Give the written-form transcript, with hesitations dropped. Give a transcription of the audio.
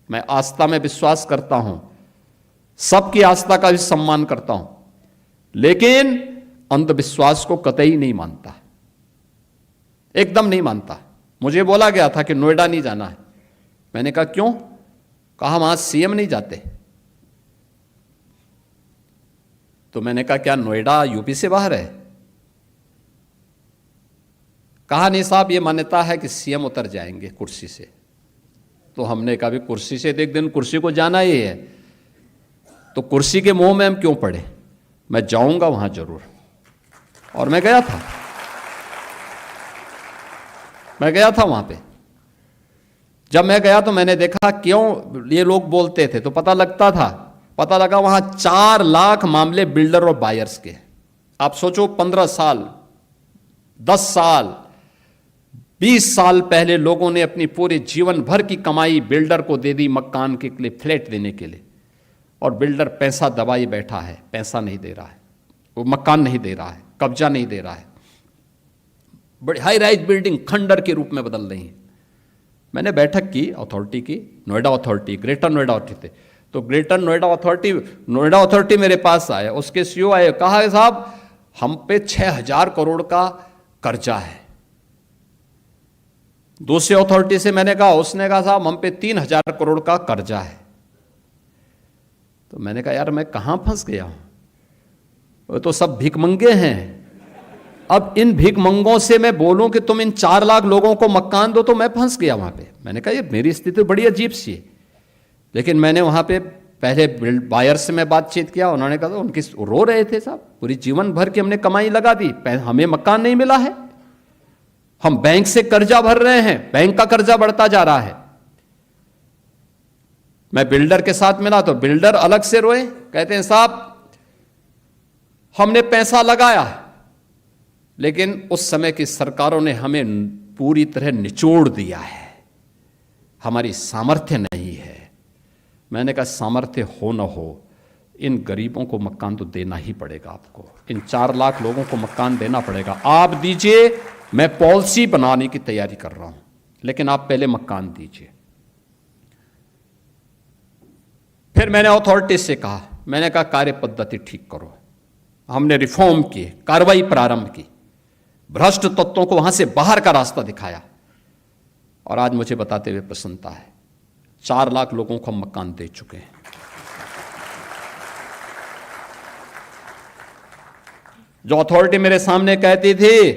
मैं आस्था में विश्वास करता हूं, सबकी आस्था का भी सम्मान करता हूं, लेकिन अंधविश्वास को कतई नहीं मानता, एकदम नहीं मानता। मुझे बोला गया था कि नोएडा नहीं जाना है। मैंने कहा क्यों? कहा वहां सीएम नहीं जाते। तो मैंने कहा क्या नोएडा यूपी से बाहर है? कहा नहीं साहब, ये मान्यता है कि सीएम उतर जाएंगे कुर्सी से। तो हमने कहा भी कुर्सी से तो एक दिन कुर्सी को जाना ही है, तो कुर्सी के मोह में हम क्यों पड़े? मैं जाऊंगा वहां जरूर। और मैं गया था, वहां पे। जब मैं गया तो मैंने देखा क्यों ये लोग बोलते थे, तो पता लगा वहां 4 लाख मामले बिल्डर और बायर्स के। आप सोचो 15 साल, 10 साल, 20 साल पहले लोगों ने अपनी पूरे जीवन भर की कमाई बिल्डर को दे दी मकान के लिए, फ्लैट देने के लिए, और बिल्डर पैसा दबाई बैठा है, पैसा नहीं दे रहा है, वो मकान नहीं दे रहा है, कब्जा नहीं दे रहा है, बड़ी हाई राइज बिल्डिंग खंडर के रूप में बदल रही है। मैंने बैठक की अथॉरिटी की, Noida authority, greater Noida authority. तो ग्रेटर नोएडा अथॉरिटी मेरे पास आए, उसके सीईओ आए, कहा साहब हम पे 6,000 करोड़ का कर्जा है। दूसरी अथॉरिटी से मैंने कहा, उसने कहा साहब हम पे 3,000 करोड़ का कर्जा है। तो मैंने कहा यार मैं कहां फंस गया हूं, वो तो सब भिखमंगे हैं। अब इन भिखमंगों से मैं बोलूं कि तुम इन 4 लाख लोगों को मकान दो, तो मैं फंस गया वहां पे। मैंने कहा ये मेरी स्थिति बड़ी अजीब सी है। लेकिन मैंने वहां पे पहले बायर से मैं बातचीत किया, उन्होंने कहा, उनकी रो रहे थे साहब, पूरी जीवन भर की हमने कमाई लगा दी, हमें मकान नहीं मिला है, हम बैंक से कर्जा भर रहे हैं, बैंक का कर्जा बढ़ता जा रहा है। मैं बिल्डर के साथ मिला तो बिल्डर अलग से रोए, कहते हैं साहब हमने पैसा लगाया, लेकिन उस समय की सरकारों ने हमें पूरी तरह निचोड़ दिया है, हमारी सामर्थ्य नहीं है। मैंने कहा सामर्थ्य हो न हो, इन गरीबों को मकान तो देना ही पड़ेगा आपको, इन 4 लाख लोगों को मकान देना पड़ेगा। आप दीजिए, मैं पॉलिसी बनाने की तैयारी कर रहा हूं, लेकिन आप पहले मकान दीजिए। फिर मैंने अथॉरिटी से कहा, मैंने कहा कार्य पद्धति ठीक करो। हमने रिफॉर्म किए, कार्रवाई प्रारंभ की, भ्रष्ट तत्वों को वहां से बाहर का रास्ता दिखाया, और आज मुझे बताते हुए प्रसन्नता है 4 लाख लोगों को हम मकान दे चुके हैं। जो अथॉरिटी मेरे सामने कहती थी